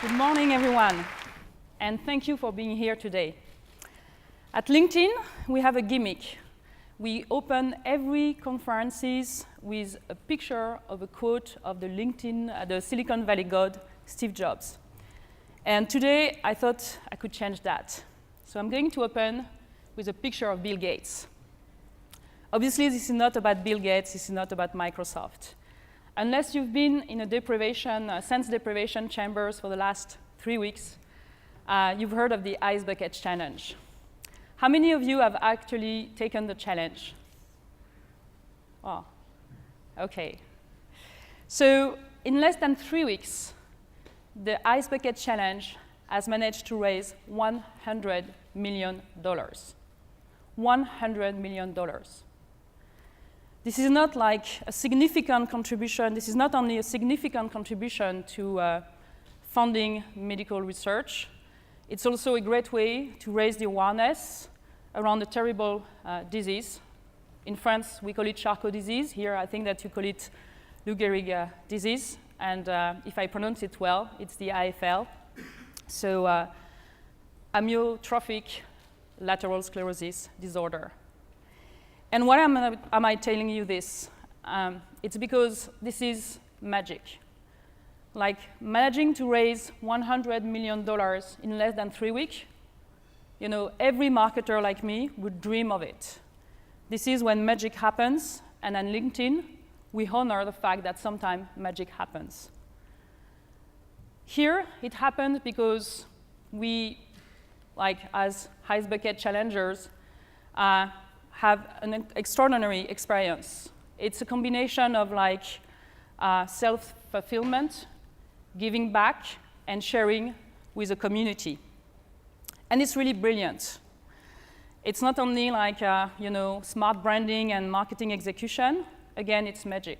Good morning, everyone, and thank you for being here today. At LinkedIn, we have a gimmick. We open every conferences with a picture of a quote of the Silicon Valley god, Steve Jobs. And today, I thought I could change that. So I'm going to open with a picture of Bill Gates. Obviously, this is not about Bill Gates. This is not about Microsoft. Unless you've been in a sense deprivation chambers for the last 3 weeks, you've heard of the Ice Bucket Challenge. How many of you have actually taken the challenge? Oh, OK. So in less than 3 weeks, the Ice Bucket Challenge has managed to raise $100 million. $100 million. This is not like a significant contribution. This is not only a significant contribution to funding medical research. It's also a great way to raise the awareness around a terrible disease. In France, we call it Charcot disease. Here, I think that you call it Lou Gehrig disease. And if I pronounce it well, it's the AFL. So amyotrophic lateral sclerosis disorder. And why am I telling you this? It's because this is magic. Like managing to raise $100 million in less than 3 weeks, you know, every marketer like me would dream of it. This is when magic happens, and on LinkedIn, we honor the fact that sometimes magic happens. Here, it happened because we, like as Ice Bucket challengers, have an extraordinary experience. It's a combination of like self-fulfillment, giving back, and sharing with a community. And it's really brilliant. It's not only like smart branding and marketing execution. Again, it's magic.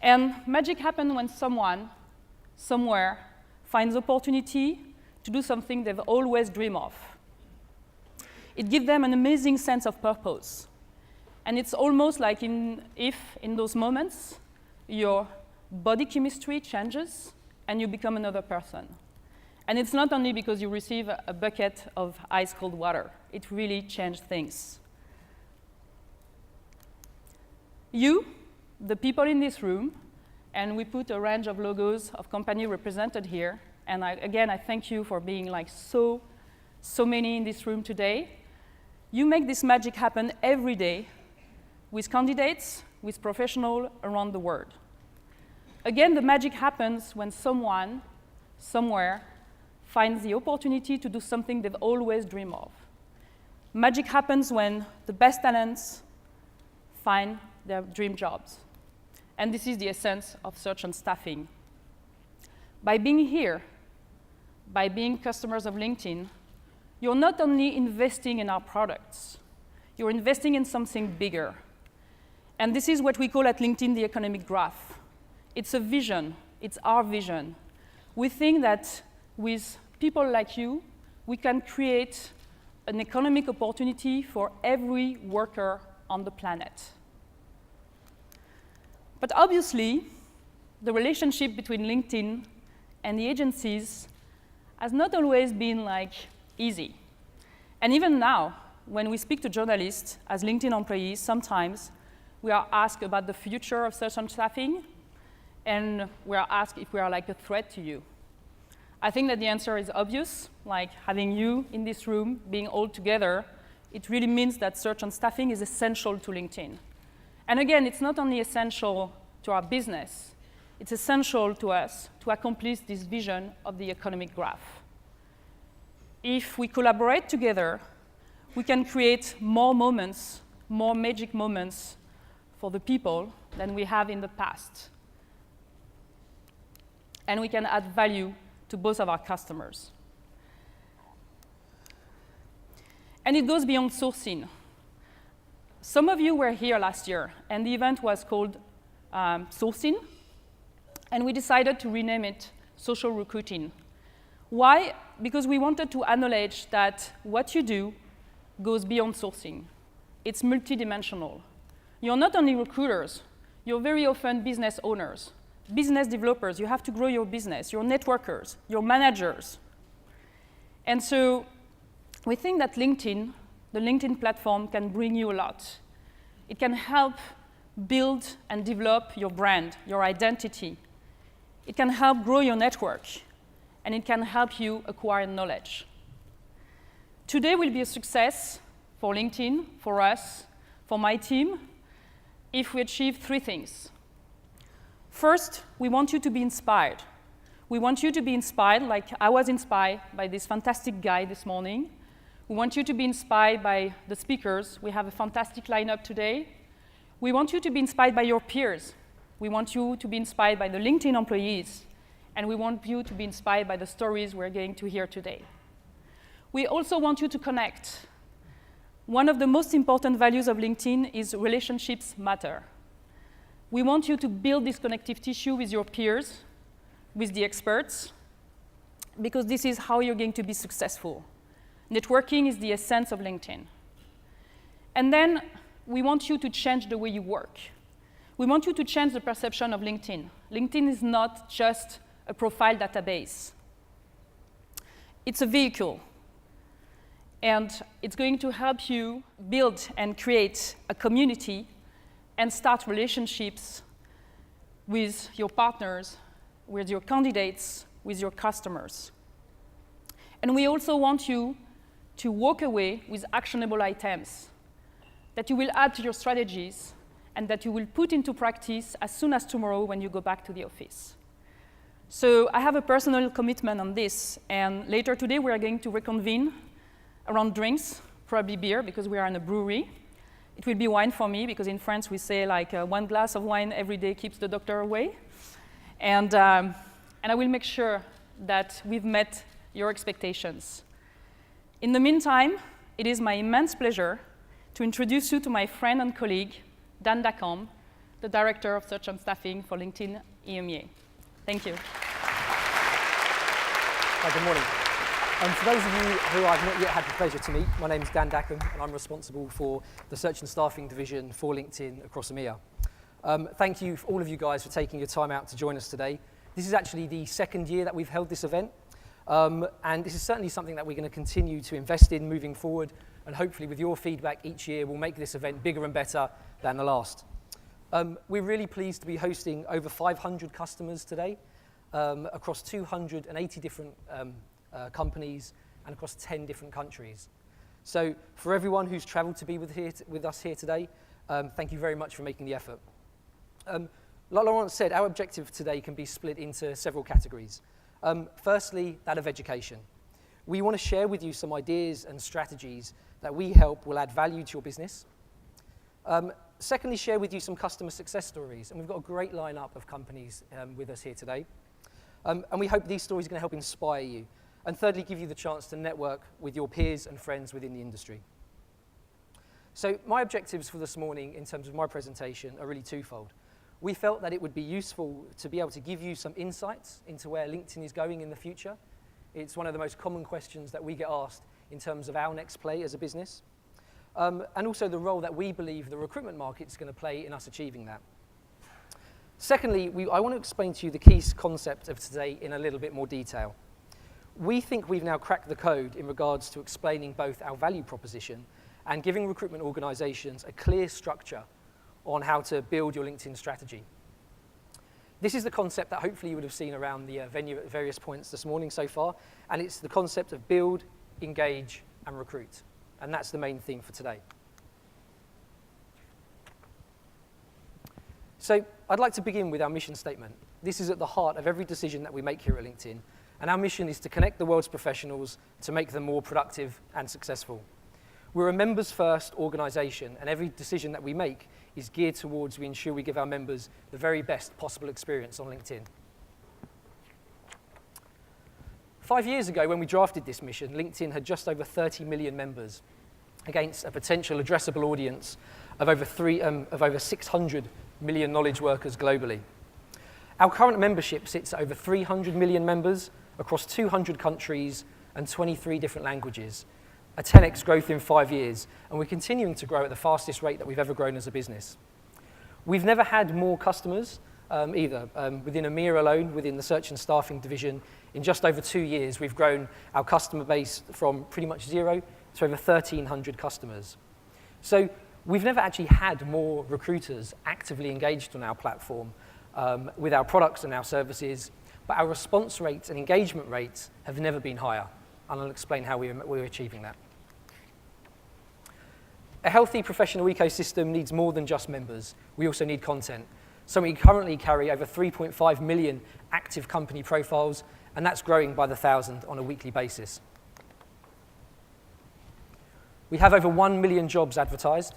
And magic happens when someone, somewhere, finds opportunity to do something they've always dreamed of. It gives them an amazing sense of purpose. And it's almost like if in those moments, your body chemistry changes and you become another person. And it's not only because you receive a bucket of ice cold water. It really changed things. You, the people in this room, and we put a range of logos of companies represented here. And again, I thank you for being like so many in this room today. You make this magic happen every day with candidates, with professionals around the world. Again, the magic happens when someone, somewhere, finds the opportunity to do something they've always dreamed of. Magic happens when the best talents find their dream jobs. And this is the essence of search and staffing. By being here, by being customers of LinkedIn, you're not only investing in our products, you're investing in something bigger. And this is what we call at LinkedIn the economic graph. It's a vision. It's our vision. We think that with people like you, we can create an economic opportunity for every worker on the planet. But obviously, the relationship between LinkedIn and the agencies has not always been like easy. And even now, when we speak to journalists as LinkedIn employees, sometimes we are asked about the future of search and staffing, and we are asked if we are like a threat to you. I think that the answer is obvious, like having you in this room, being all together, it really means that search and staffing is essential to LinkedIn. And again, it's not only essential to our business, it's essential to us to accomplish this vision of the economic graph. If we collaborate together, we can create more moments, more magic moments for the people than we have in the past. And we can add value to both of our customers. And it goes beyond sourcing. Some of you were here last year, and the event was called Sourcing, and we decided to rename it Social Recruiting. Why? Because we wanted to acknowledge that what you do goes beyond sourcing. It's multidimensional. You're not only recruiters, you're very often business owners, business developers. You have to grow your business, your networkers, your managers. And so we think that LinkedIn, the LinkedIn platform, can bring you a lot. It can help build and develop your brand, your identity. It can help grow your network, and it can help you acquire knowledge. Today will be a success for LinkedIn, for us, for my team, if we achieve 3 things. First, we want you to be inspired. We want you to be inspired, like I was inspired by this fantastic guy this morning. We want you to be inspired by the speakers. We have a fantastic lineup today. We want you to be inspired by your peers. We want you to be inspired by the LinkedIn employees. And we want you to be inspired by the stories we're going to hear today. We also want you to connect. One of the most important values of LinkedIn is relationships matter. We want you to build this connective tissue with your peers, with the experts, because this is how you're going to be successful. Networking is the essence of LinkedIn. And then we want you to change the way you work. We want you to change the perception of LinkedIn. LinkedIn is not just a profile database. It's a vehicle. And it's going to help you build and create a community and start relationships with your partners, with your candidates, with your customers. And we also want you to walk away with actionable items that you will add to your strategies and that you will put into practice as soon as tomorrow when you go back to the office. So I have a personal commitment on this, and later today we are going to reconvene around drinks, probably beer, because we are in a brewery. It will be wine for me, because in France we say like 1 glass of wine every day keeps the doctor away. And I will make sure that we've met your expectations. In the meantime, it is my immense pleasure to introduce you to my friend and colleague, Dan Dacombe, the Director of Search and Staffing for LinkedIn EMEA. Thank you. Hi, good morning. For those of you who I've not yet had the pleasure to meet, my name is Dan Dacombe, and I'm responsible for the Search and Staffing division for LinkedIn across EMEA. Thank you, all of you guys, for taking your time out to join us today. This is actually the 2nd year that we've held this event, and this is certainly something that we're going to continue to invest in moving forward, and hopefully with your feedback each year we'll make this event bigger and better than the last. We're really pleased to be hosting over 500 customers today across 280 different companies and across 10 different countries. So for everyone who's traveled to be with us here today, thank you very much for making the effort. Like Laurent said, our objective today can be split into several categories. Firstly, that of education. We want to share with you some ideas and strategies that we hope will add value to your business. Secondly, share with you some customer success stories, and we've got a great lineup of companies with us here today. And we hope these stories are going to help inspire you. And thirdly, give you the chance to network with your peers and friends within the industry. So my objectives for this morning in terms of my presentation are really twofold. We felt that it would be useful to be able to give you some insights into where LinkedIn is going in the future. It's one of the most common questions that we get asked in terms of our next play as a business. And also the role that we believe the recruitment market is going to play in us achieving that. Secondly, I want to explain to you the key concept of today in a little bit more detail. We think we've now cracked the code in regards to explaining both our value proposition and giving recruitment organizations a clear structure on how to build your LinkedIn strategy. This is the concept that hopefully you would have seen around the venue at various points this morning so far, and it's the concept of build, engage, and recruit. And that's the main theme for today. So I'd like to begin with our mission statement. This is at the heart of every decision that we make here at LinkedIn, and our mission is to connect the world's professionals to make them more productive and successful. We're a members-first organization, and every decision that we make is geared towards we ensure we give our members the very best possible experience on LinkedIn. 5 years ago, when we drafted this mission, LinkedIn had just over 30 million members against a potential addressable audience of over 600 million knowledge workers globally. Our current membership sits at over 300 million members across 200 countries and 23 different languages, a 10x growth in 5 years, and we're continuing to grow at the fastest rate that we've ever grown as a business. We've never had more customers either. Within EMEA alone, within the search and staffing division, in just over 2 years, we've grown our customer base from pretty much 0 to over 1,300 customers. So we've never actually had more recruiters actively engaged on our platform with our products and our services, but our response rates and engagement rates have never been higher. And I'll explain how we're achieving that. A healthy professional ecosystem needs more than just members. We also need content. So we currently carry over 3.5 million active company profiles, and that's growing by the 1,000 on a weekly basis. We have over 1 million jobs advertised,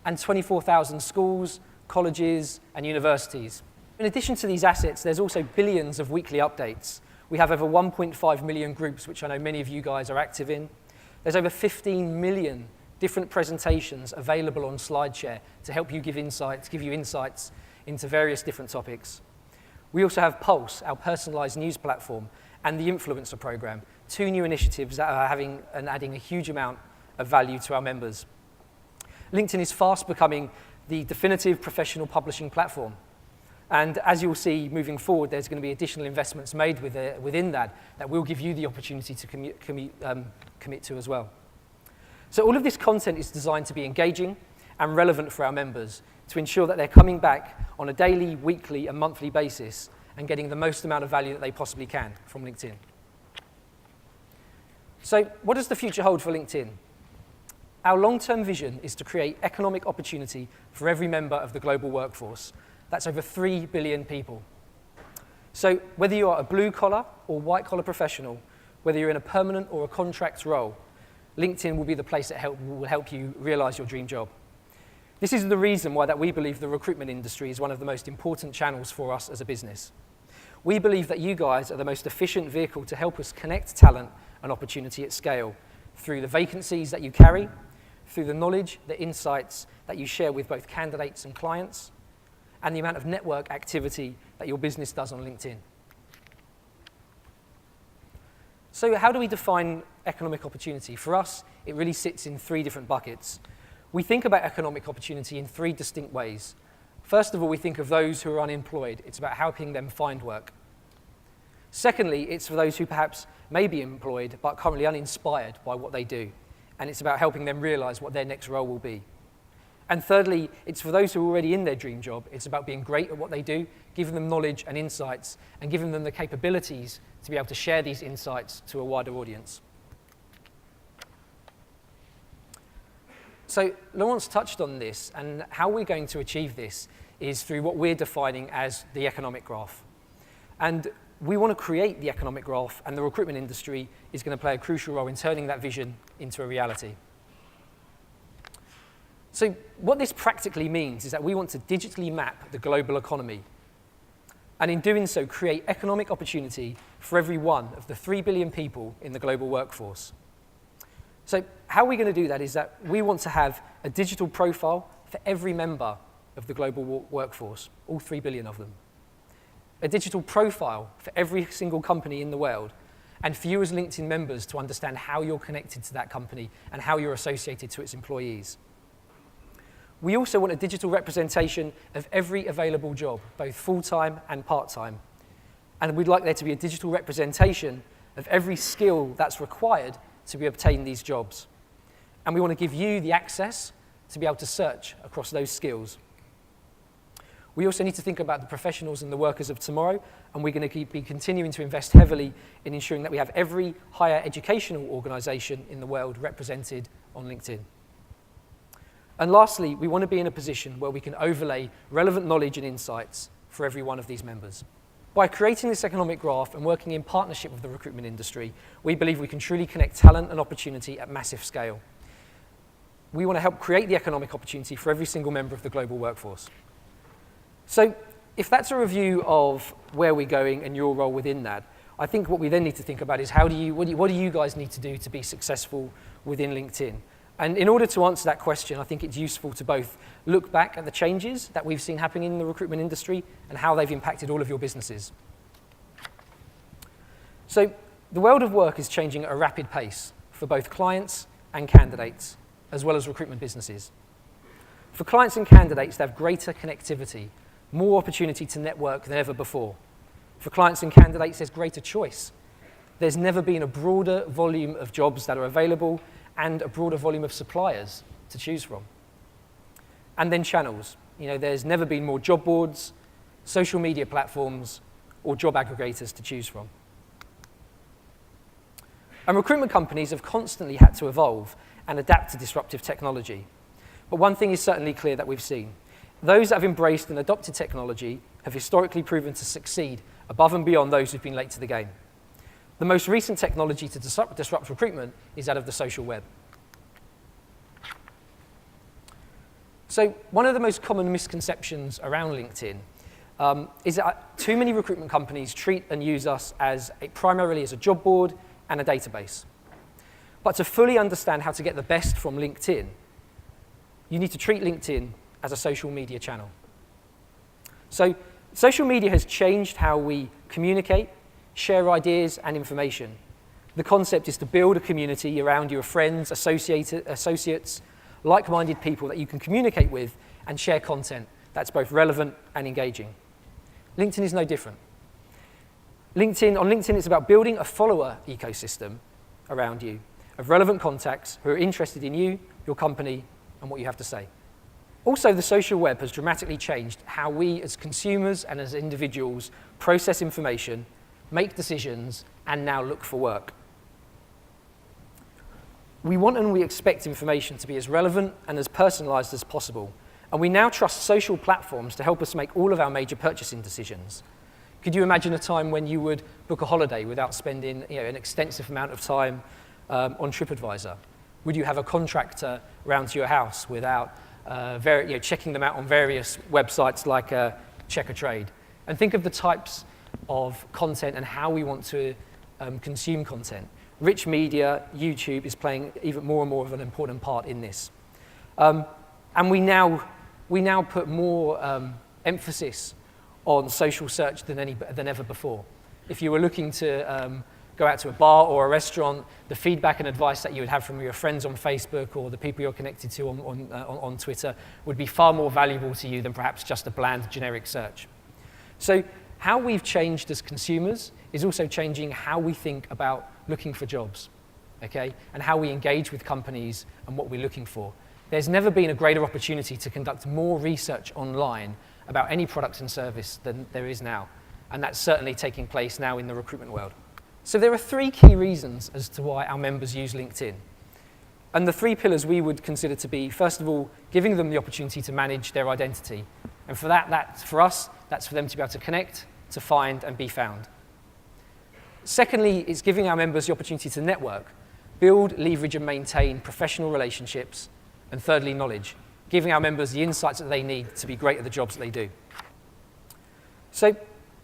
and 24,000 schools, colleges, and universities. In addition to these assets, there's also billions of weekly updates. We have over 1.5 million groups, which I know many of you guys are active in. There's over 15 million different presentations available on SlideShare to help you give you insights into various different topics. We also have Pulse, our personalized news platform, and the Influencer program, 2 new initiatives that are having and adding a huge amount of value to our members. LinkedIn is fast becoming the definitive professional publishing platform. And as you'll see moving forward, there's going to be additional investments made within that will give you the opportunity to commit to as well. So all of this content is designed to be engaging and relevant for our members to ensure that they're coming back on a daily, weekly, and monthly basis and getting the most amount of value that they possibly can from LinkedIn. So what does the future hold for LinkedIn? Our long-term vision is to create economic opportunity for every member of the global workforce. That's over 3 billion people. So whether you are a blue-collar or white-collar professional, whether you're in a permanent or a contract role, LinkedIn will be the place that will help you realize your dream job. This is the reason why we believe the recruitment industry is one of the most important channels for us as a business. We believe that you guys are the most efficient vehicle to help us connect talent and opportunity at scale through the vacancies that you carry, through the knowledge, the insights that you share with both candidates and clients, and the amount of network activity that your business does on LinkedIn. So how do we define economic opportunity? For us, it really sits in 3 different buckets. We think about economic opportunity in 3 distinct ways. First of all, we think of those who are unemployed. It's about helping them find work. Secondly, it's for those who perhaps may be employed but currently uninspired by what they do. And it's about helping them realize what their next role will be. And thirdly, it's for those who are already in their dream job. It's about being great at what they do, giving them knowledge and insights, and giving them the capabilities to be able to share these insights to a wider audience. So Laurence touched on this, and how we're going to achieve this is through what we're defining as the economic graph. And we want to create the economic graph, and the recruitment industry is going to play a crucial role in turning that vision into a reality. So what this practically means is that we want to digitally map the global economy, and in doing so, create economic opportunity for every one of the 3 billion people in the global workforce. So how we're going to do that is that we want to have a digital profile for every member of the global workforce, all 3 billion of them. A digital profile for every single company in the world, and for you as LinkedIn members to understand how you're connected to that company and how you're associated to its employees. We also want a digital representation of every available job, both full-time and part-time. And we'd like there to be a digital representation of every skill that's required to be obtain these jobs. And we want to give you the access to be able to search across those skills. We also need to think about the professionals and the workers of tomorrow, and we're going to be continuing to invest heavily in ensuring that we have every higher educational organisation in the world represented on LinkedIn. And lastly, we want to be in a position where we can overlay relevant knowledge and insights for every one of these members. By creating this economic graph and working in partnership with the recruitment industry, we believe we can truly connect talent and opportunity at massive scale. We want to help create the economic opportunity for every single member of the global workforce. So if that's a review of where we're going and your role within that, I think what we then need to think about is what do you guys need to do to be successful within LinkedIn? And in order to answer that question, I think it's useful to both look back at the changes that we've seen happening in the recruitment industry and how they've impacted all of your businesses. So the world of work is changing at a rapid pace for both clients and candidates, as well as recruitment businesses. For clients and candidates, they have greater connectivity, more opportunity to network than ever before. For clients and candidates, there's greater choice. There's never been a broader volume of jobs that are available and a broader volume of suppliers to choose from. And then channels. There's never been more job boards, social media platforms, or job aggregators to choose from. And recruitment companies have constantly had to evolve and adapt to disruptive technology. But one thing is certainly clear that we've seen. Those that have embraced and adopted technology have historically proven to succeed above and beyond those who've been late to the game. The most recent technology to disrupt recruitment is that of the social web. So one of the most common misconceptions around LinkedIn is that too many recruitment companies treat and use us primarily as a job board and a database. But to fully understand how to get the best from LinkedIn, you need to treat LinkedIn as a social media channel. So social media has changed how we communicate, share ideas and information. The concept is to build a community around your friends, associates, like-minded people that you can communicate with and share content that's both relevant and engaging. LinkedIn is no different. On LinkedIn, it's about building a follower ecosystem around you of relevant contacts who are interested in you, your company, and what you have to say. Also, the social web has dramatically changed how we as consumers and as individuals process information, make decisions, and now look for work. We want and we expect information to be as relevant and as personalized as possible, and we now trust social platforms to help us make all of our major purchasing decisions. Could you imagine a time when you would book a holiday without spending an extensive amount of time on TripAdvisor? Would you have a contractor round to your house without checking them out on various websites like Check a Trade? And think of the types of content and how we want to consume content. Rich media, YouTube is playing even more and more of an important part in this. And we now put more emphasis on social search than ever before. If you were looking to go out to a bar or a restaurant, the feedback and advice that you would have from your friends on Facebook or the people you're connected to on Twitter would be far more valuable to you than perhaps just a bland generic search. So how we've changed as consumers is also changing how we think about looking for jobs, okay? And how we engage with companies and what we're looking for. There's never been a greater opportunity to conduct more research online about any product and service than there is now. And that's certainly taking place now in the recruitment world. So there are three key reasons as to why our members use LinkedIn. And the three pillars we would consider to be, first of all, giving them the opportunity to manage their identity. And for for us, that's for them to be able to connect, to find, and be found. Secondly, it's giving our members the opportunity to network, build, leverage, and maintain professional relationships. And thirdly, knowledge, giving our members the insights that they need to be great at the jobs that they do. So,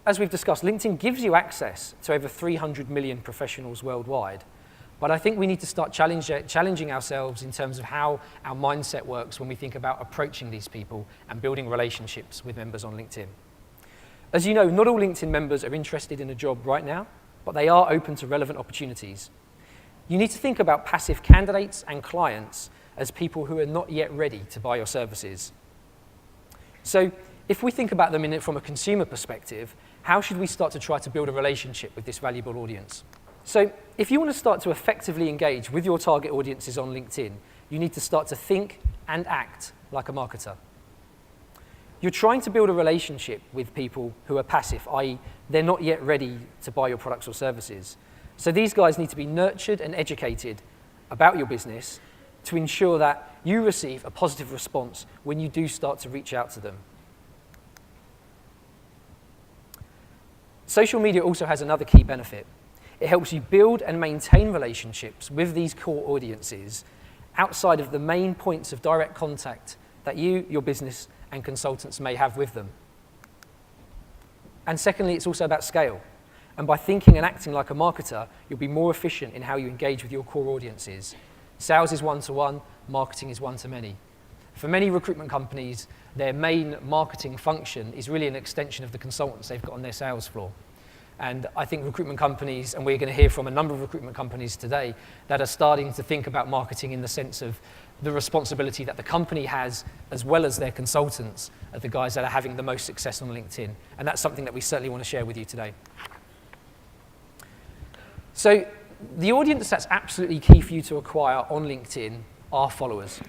as we've discussed, LinkedIn gives you access to over 300 million professionals worldwide. But I think we need to start challenging ourselves in terms of how our mindset works when we think about approaching these people and building relationships with members on LinkedIn. As you know, not all LinkedIn members are interested in a job right now, but they are open to relevant opportunities. You need to think about passive candidates and clients as people who are not yet ready to buy your services. So if we think about them from a consumer perspective, how should we start to try to build a relationship with this valuable audience? So if you want to start to effectively engage with your target audiences on LinkedIn, you need to start to think and act like a marketer. You're trying to build a relationship with people who are passive, i.e. they're not yet ready to buy your products or services. So these guys need to be nurtured and educated about your business to ensure that you receive a positive response when you do start to reach out to them. Social media also has another key benefit. It helps you build and maintain relationships with these core audiences outside of the main points of direct contact that you, your business, and consultants may have with them. And secondly, it's also about scale. And by thinking and acting like a marketer, you'll be more efficient in how you engage with your core audiences. Sales is one-to-one, marketing is one-to-many. For many recruitment companies, their main marketing function is really an extension of the consultants they've got on their sales floor. And I think recruitment companies, and we're going to hear from a number of recruitment companies today, that are starting to think about marketing in the sense of the responsibility that the company has, as well as their consultants, are the guys that are having the most success on LinkedIn. And that's something that we certainly want to share with you today. So the audience that's absolutely key for you to acquire on LinkedIn are followers.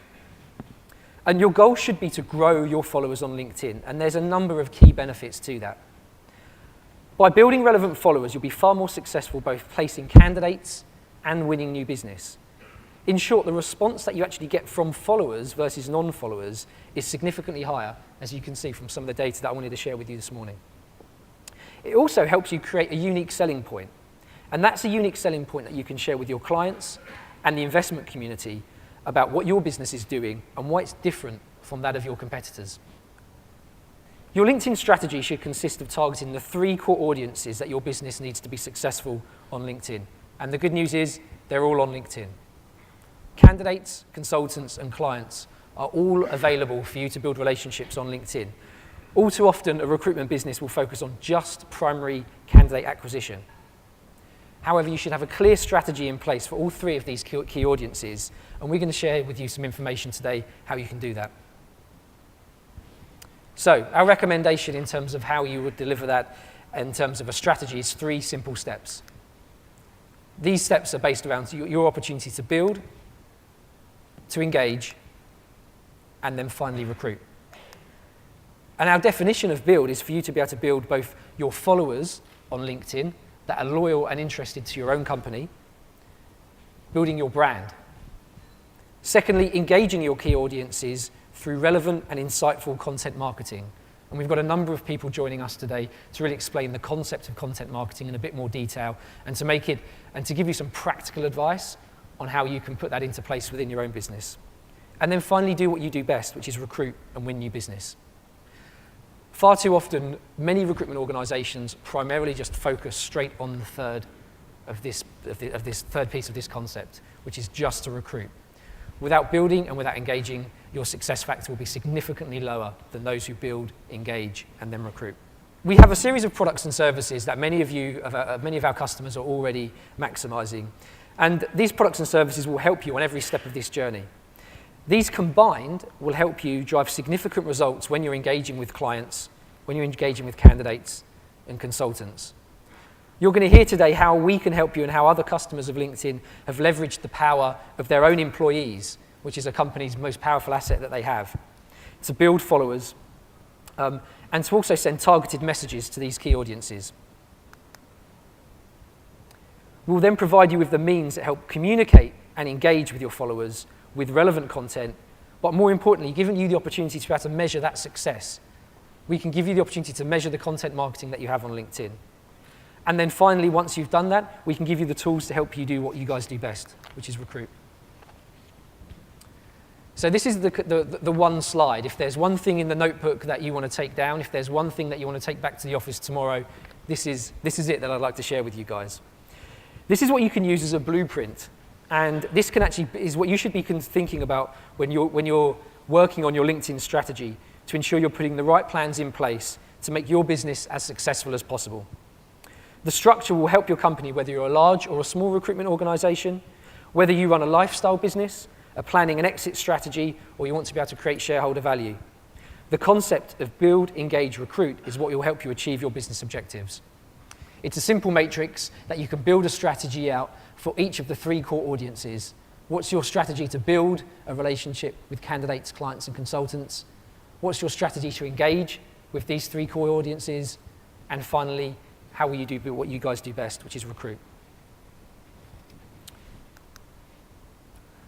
And your goal should be to grow your followers on LinkedIn. And there's a number of key benefits to that. By building relevant followers, you'll be far more successful both placing candidates and winning new business. In short, the response that you actually get from followers versus non-followers is significantly higher, as you can see from some of the data that I wanted to share with you this morning. It also helps you create a unique selling point. And that's a unique selling point that you can share with your clients and the investment community about what your business is doing and why it's different from that of your competitors. Your LinkedIn strategy should consist of targeting the 3 core audiences that your business needs to be successful on LinkedIn. And the good news is they're all on LinkedIn. Candidates, consultants, and clients are all available for you to build relationships on LinkedIn. All too often, a recruitment business will focus on just primary candidate acquisition. However, you should have a clear strategy in place for all 3 of these key audiences, and we're going to share with you some information today how you can do that. So, our recommendation in terms of how you would deliver that in terms of a strategy is 3 simple steps. These steps are based around your opportunity to build, to engage, and then finally recruit. And our definition of build is for you to be able to build both your followers on LinkedIn that are loyal and interested to your own company, building your brand. Secondly, engaging your key audiences through relevant and insightful content marketing. And we've got a number of people joining us today to really explain the concept of content marketing in a bit more detail and to make it and to give you some practical advice on how you can put that into place within your own business. And then finally do what you do best, which is recruit and win new business. Far too often, many recruitment organizations primarily just focus straight on the third of this third piece of this concept, which is just to recruit. Without building and without engaging, your success factor will be significantly lower than those who build, engage, and then recruit. We have a series of products and services that many of our customers are already maximizing. And these products and services will help you on every step of this journey. These combined will help you drive significant results when you're engaging with clients, when you're engaging with candidates and consultants. You're going to hear today how we can help you and how other customers of LinkedIn have leveraged the power of their own employees, which is a company's most powerful asset that they have, to build followers and to also send targeted messages to these key audiences. We'll then provide you with the means that help communicate and engage with your followers with relevant content, but more importantly, giving you the opportunity to be able to measure that success. We can give you the opportunity to measure the content marketing that you have on LinkedIn. And then finally, once you've done that, we can give you the tools to help you do what you guys do best, which is recruit. So this is the one slide. If there's one thing in the notebook that you want to take down, if there's one thing that you want to take back to the office tomorrow, this is it that I'd like to share with you guys. This is what you can use as a blueprint. And this can actually is what you should be thinking about when you're working on your LinkedIn strategy to ensure you're putting the right plans in place to make your business as successful as possible. The structure will help your company, whether you're a large or a small recruitment organization, whether you run a lifestyle business, a planning and exit strategy, or you want to be able to create shareholder value. The concept of build, engage, recruit is what will help you achieve your business objectives. It's a simple matrix that you can build a strategy out for each of the 3 core audiences. What's your strategy to build a relationship with candidates, clients, and consultants? What's your strategy to engage with these 3 core audiences? And finally, how will you do what you guys do best, which is recruit?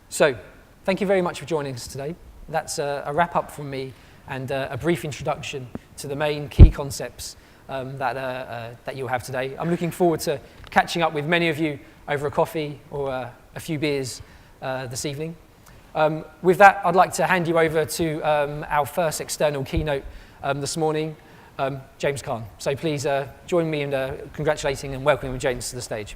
So, thank you very much for joining us today. That's a wrap up from me and a brief introduction to the main key concepts that you'll have today. I'm looking forward to catching up with many of you over a coffee or a few beers this evening. With that, I'd like to hand you over to our first external keynote this morning, James Kahn. So please join me in congratulating and welcoming James to the stage.